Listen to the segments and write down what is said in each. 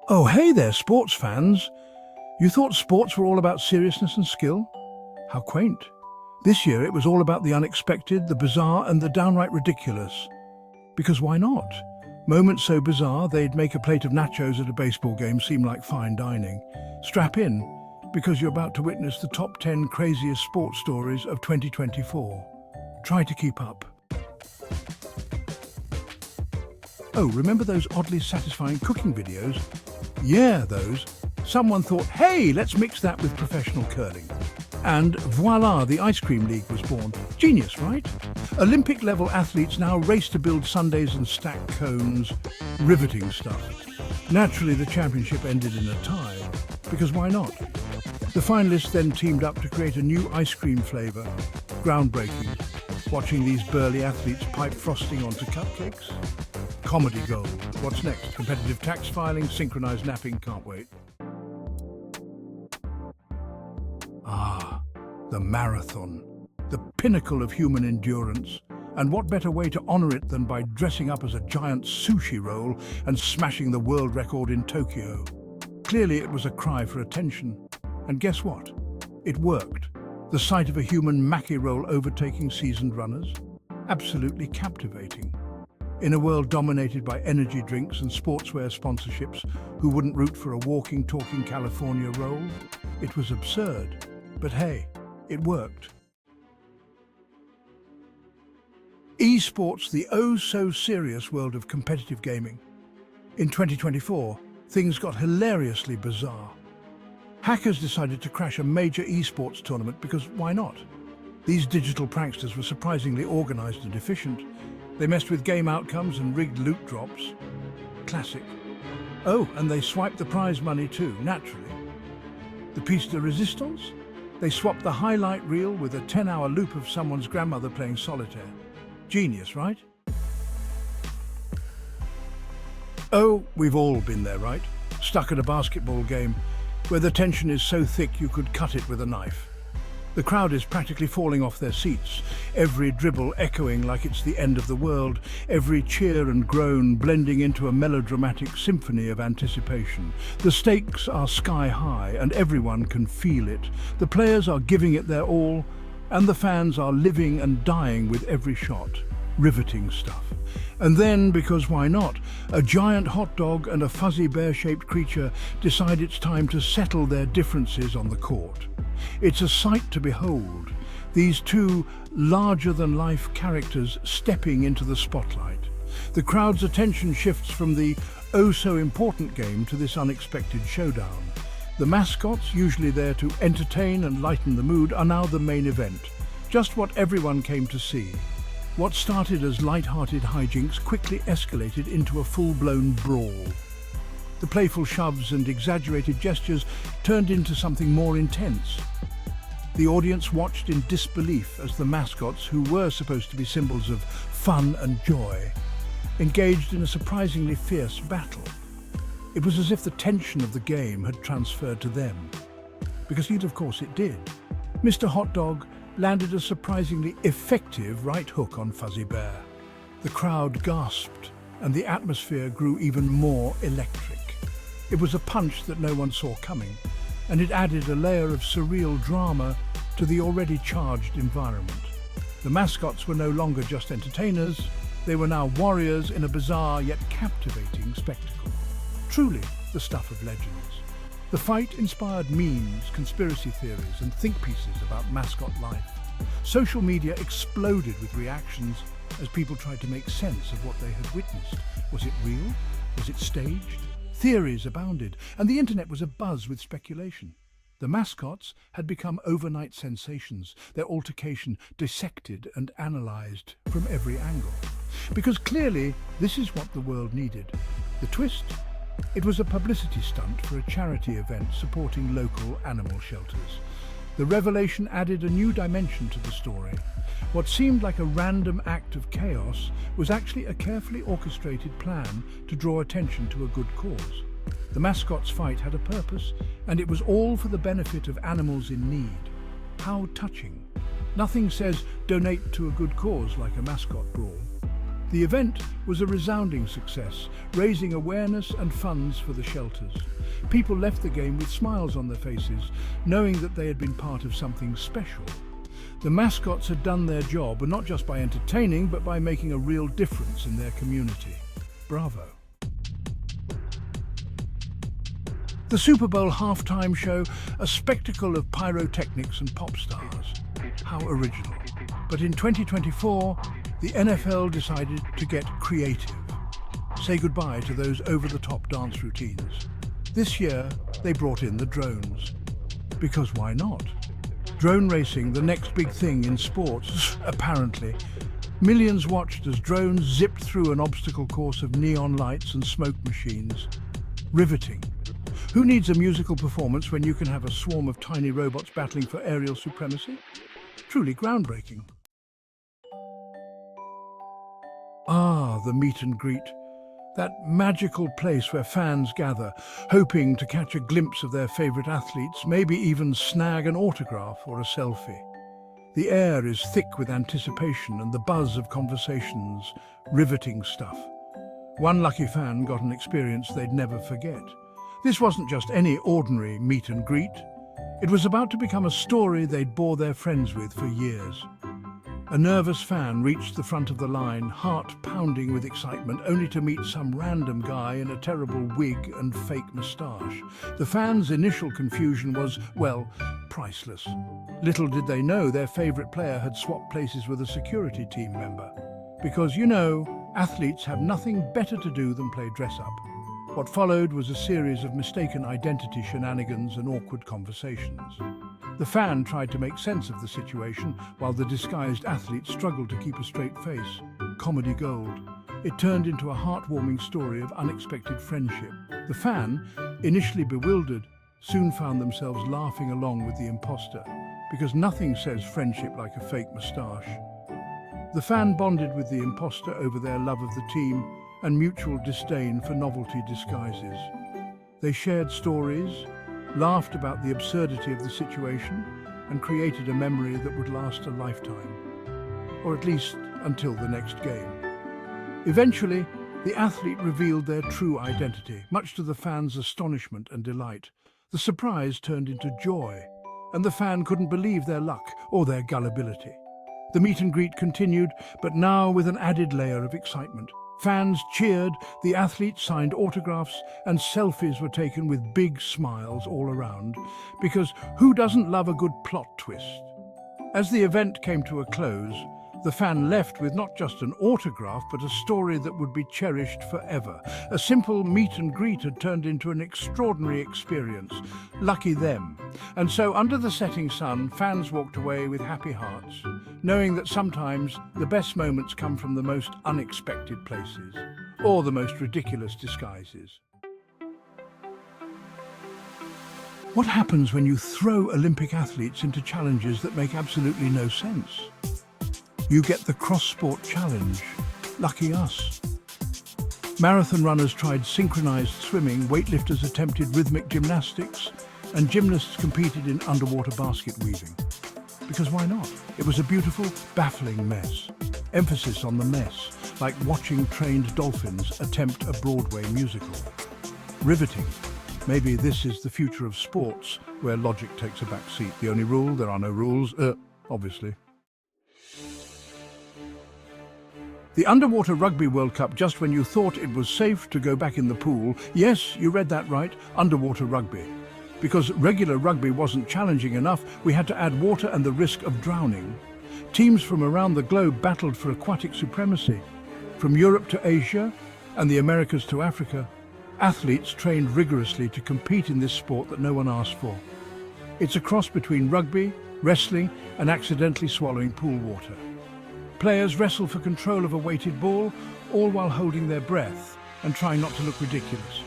Oh, hey there, sports fans. You thought sports were all about seriousness and skill? How quaint. This year it was all about the unexpected, the bizarre and the downright ridiculous. Because why not? Moments so bizarre they'd make a plate of nachos at a baseball game seem like fine dining. Strap in, because you're about to witness the top 10 craziest sports stories of 2024. Try to keep up. Oh, remember those oddly satisfying cooking videos? Yeah, those. Someone thought, hey, let's mix that with professional curling. And voila, the ice cream league was born. Genius, right? Olympic-level athletes now race to build sundaes and stack cones. Riveting stuff. Naturally, the championship ended in a tie, because why not? The finalists then teamed up to create a new ice cream flavour. Groundbreaking. Watching these burly athletes pipe frosting onto cupcakes. Comedy gold. What's next? Competitive tax filing, synchronized napping, can't wait. Ah, the marathon. The pinnacle of human endurance. And what better way to honor it than by dressing up as a giant sushi roll and smashing the world record in Tokyo? Clearly it was a cry for attention. And guess what? It worked. The sight of a human maki roll overtaking seasoned runners? Absolutely captivating. In a world dominated by energy drinks and sportswear sponsorships, who wouldn't root for a walking, talking California roll? It was absurd. But hey, it worked. Esports, the oh-so-serious world of competitive gaming. In 2024, things got hilariously bizarre. Hackers decided to crash a major esports tournament because why not? These digital pranksters were surprisingly organized and efficient. They messed with game outcomes and rigged loot drops. Classic. Oh, and they swiped the prize money too, naturally. The piece de resistance? They swapped the highlight reel with a 10-hour loop of someone's grandmother playing solitaire. Genius, right? Oh, we've all been there, right? Stuck at a basketball game where the tension is so thick you could cut it with a knife. The crowd is practically falling off their seats, every dribble echoing like it's the end of the world, every cheer and groan blending into a melodramatic symphony of anticipation. The stakes are sky high and everyone can feel it. The players are giving it their all, and the fans are living and dying with every shot. Riveting stuff. And then, because why not, a giant hot dog and a fuzzy bear-shaped creature decide it's time to settle their differences on the court. It's a sight to behold, these two larger-than-life characters stepping into the spotlight. The crowd's attention shifts from the oh-so-important game to this unexpected showdown. The mascots, usually there to entertain and lighten the mood, are now the main event. Just what everyone came to see. What started as light-hearted hijinks quickly escalated into a full-blown brawl. The playful shoves and exaggerated gestures turned into something more intense. The audience watched in disbelief as the mascots, who were supposed to be symbols of fun and joy, engaged in a surprisingly fierce battle. It was as if the tension of the game had transferred to them. Because of course it did. Mr. Hot Dog landed a surprisingly effective right hook on Fuzzy Bear. The crowd gasped, and the atmosphere grew even more electric. It was a punch that no one saw coming, and it added a layer of surreal drama to the already charged environment. The mascots were no longer just entertainers, they were now warriors in a bizarre yet captivating spectacle. Truly the stuff of legends. The fight inspired memes, conspiracy theories, and think pieces about mascot life. Social media exploded with reactions as people tried to make sense of what they had witnessed. Was it real? Was it staged? Theories abounded, and the internet was abuzz with speculation. The mascots had become overnight sensations, their altercation dissected and analysed from every angle. Because clearly, this is what the world needed. The twist? It was a publicity stunt for a charity event supporting local animal shelters. The revelation added a new dimension to the story. What seemed like a random act of chaos was actually a carefully orchestrated plan to draw attention to a good cause. The mascot's fight had a purpose, and it was all for the benefit of animals in need. How touching. Nothing says donate to a good cause like a mascot brawl. The event was a resounding success, raising awareness and funds for the shelters. People left the game with smiles on their faces, knowing that they had been part of something special. The mascots had done their job, and not just by entertaining, but by making a real difference in their community. Bravo. The Super Bowl halftime show, a spectacle of pyrotechnics and pop stars. How original. But in 2024, the NFL decided to get creative. Say goodbye to those over-the-top dance routines. This year, they brought in the drones. Because why not? Drone racing, the next big thing in sports, apparently. Millions watched as drones zipped through an obstacle course of neon lights and smoke machines. Riveting. Who needs a musical performance when you can have a swarm of tiny robots battling for aerial supremacy? Truly groundbreaking. Ah, the meet and greet. That magical place where fans gather, hoping to catch a glimpse of their favourite athletes, maybe even snag an autograph or a selfie. The air is thick with anticipation and the buzz of conversations, riveting stuff. One lucky fan got an experience they'd never forget. This wasn't just any ordinary meet and greet. It was about to become a story they'd bore their friends with for years. A nervous fan reached the front of the line, heart pounding with excitement, only to meet some random guy in a terrible wig and fake moustache. The fans' initial confusion was, well, priceless. Little did they know their favourite player had swapped places with a security team member. Because, you know, athletes have nothing better to do than play dress-up. What followed was a series of mistaken identity shenanigans and awkward conversations. The fan tried to make sense of the situation while the disguised athlete struggled to keep a straight face. Comedy gold. It turned into a heartwarming story of unexpected friendship. The fan, initially bewildered, soon found themselves laughing along with the imposter, because nothing says friendship like a fake moustache. The fan bonded with the imposter over their love of the team and mutual disdain for novelty disguises. They shared stories, laughed about the absurdity of the situation, and created a memory that would last a lifetime, or at least until the next game. Eventually, the athlete revealed their true identity, much to the fans' astonishment and delight. The surprise turned into joy, and the fan couldn't believe their luck or their gullibility. The meet and greet continued, but now with an added layer of excitement. Fans cheered, the athletes signed autographs, and selfies were taken with big smiles all around, because who doesn't love a good plot twist? As the event came to a close, the fan left with not just an autograph, but a story that would be cherished forever. A simple meet and greet had turned into an extraordinary experience. Lucky them. And so, under the setting sun, fans walked away with happy hearts, knowing that sometimes the best moments come from the most unexpected places, or the most ridiculous disguises. What happens when you throw Olympic athletes into challenges that make absolutely no sense? You get the cross-sport challenge. Lucky us. Marathon runners tried synchronized swimming, weightlifters attempted rhythmic gymnastics, and gymnasts competed in underwater basket weaving. Because why not? It was a beautiful, baffling mess. Emphasis on the mess, like watching trained dolphins attempt a Broadway musical. Riveting. Maybe this is the future of sports, where logic takes a back seat. The only rule, there are no rules, obviously. The Underwater Rugby World Cup, just when you thought it was safe to go back in the pool. Yes, you read that right, underwater rugby. Because regular rugby wasn't challenging enough, we had to add water and the risk of drowning. Teams from around the globe battled for aquatic supremacy. From Europe to Asia and the Americas to Africa, athletes trained rigorously to compete in this sport that no one asked for. It's a cross between rugby, wrestling, and accidentally swallowing pool water. Players wrestle for control of a weighted ball, all while holding their breath and trying not to look ridiculous.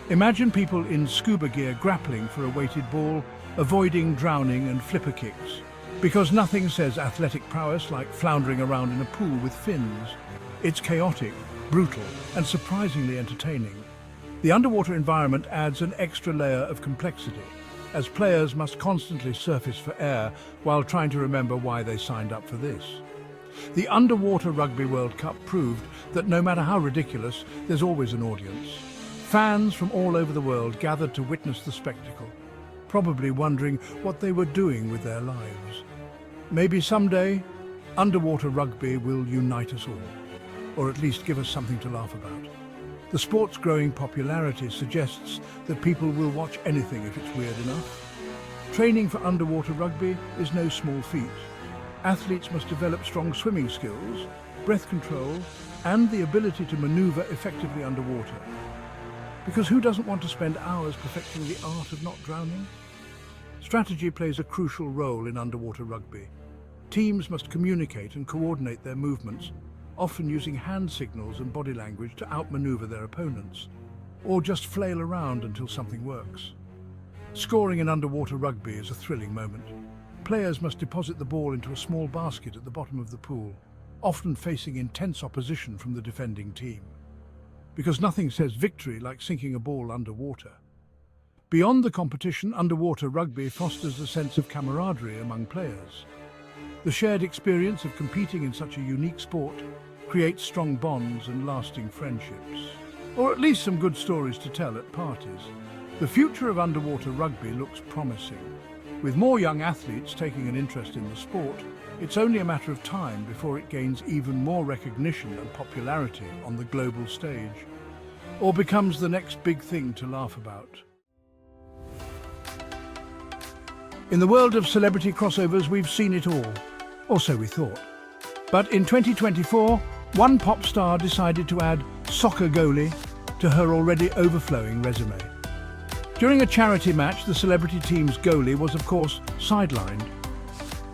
Imagine people in scuba gear grappling for a weighted ball, avoiding drowning and flipper kicks. Because nothing says athletic prowess like floundering around in a pool with fins. It's chaotic, brutal, and surprisingly entertaining. The underwater environment adds an extra layer of complexity, as players must constantly surface for air while trying to remember why they signed up for this. The Underwater Rugby World Cup proved that no matter how ridiculous, there's always an audience. Fans from all over the world gathered to witness the spectacle, probably wondering what they were doing with their lives. Maybe someday, underwater rugby will unite us all, or at least give us something to laugh about. The sport's growing popularity suggests that people will watch anything if it's weird enough. Training for underwater rugby is no small feat. Athletes must develop strong swimming skills, breath control, and the ability to maneuver effectively underwater. Because who doesn't want to spend hours perfecting the art of not drowning? Strategy plays a crucial role in underwater rugby. Teams must communicate and coordinate their movements, often using hand signals and body language to outmaneuver their opponents, or just flail around until something works. Scoring in underwater rugby is a thrilling moment. Players must deposit the ball into a small basket at the bottom of the pool, often facing intense opposition from the defending team. Because nothing says victory like sinking a ball underwater. Beyond the competition, underwater rugby fosters a sense of camaraderie among players. The shared experience of competing in such a unique sport creates strong bonds and lasting friendships. Or at least some good stories to tell at parties. The future of underwater rugby looks promising. With more young athletes taking an interest in the sport, it's only a matter of time before it gains even more recognition and popularity on the global stage, or becomes the next big thing to laugh about. In the world of celebrity crossovers, we've seen it all, or so we thought. But in 2024, one pop star decided to add soccer goalie to her already overflowing resume. During a charity match, the celebrity team's goalie was, of course, sidelined.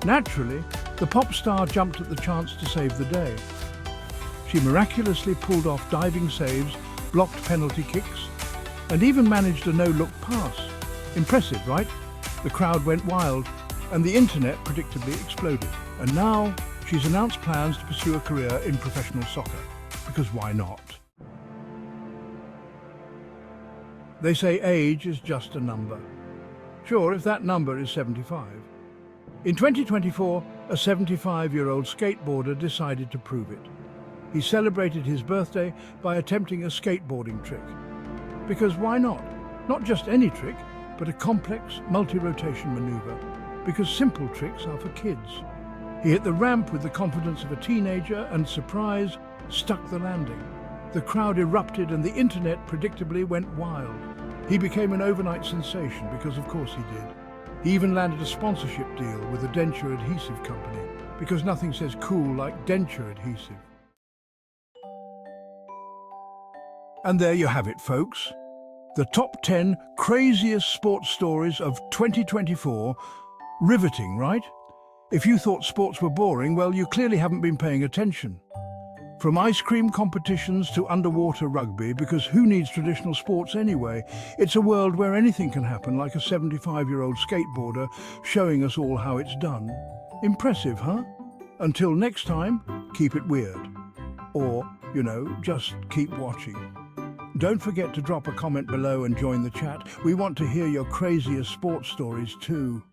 Naturally, the pop star jumped at the chance to save the day. She miraculously pulled off diving saves, blocked penalty kicks, and even managed a no-look pass. Impressive, right? The crowd went wild, and the internet predictably exploded. And now, she's announced plans to pursue a career in professional soccer. Because why not? They say age is just a number. Sure, if that number is 75. In 2024, a 75-year-old skateboarder decided to prove it. He celebrated his birthday by attempting a skateboarding trick. Because why not? Not just any trick, but a complex multi-rotation maneuver. Because simple tricks are for kids. He hit the ramp with the confidence of a teenager and, surprise, stuck the landing. The crowd erupted and the internet predictably went wild. He became an overnight sensation because of course he did. He even landed a sponsorship deal with a denture adhesive company because nothing says cool like denture adhesive. And there you have it, folks. The top 10 craziest sports stories of 2024. Riveting, right? If you thought sports were boring, well, you clearly haven't been paying attention. From ice cream competitions to underwater rugby, because who needs traditional sports anyway? It's a world where anything can happen, like a 75-year-old skateboarder showing us all how it's done. Impressive, huh? Until next time, keep it weird. Or, just keep watching. Don't forget to drop a comment below and join the chat. We want to hear your craziest sports stories too.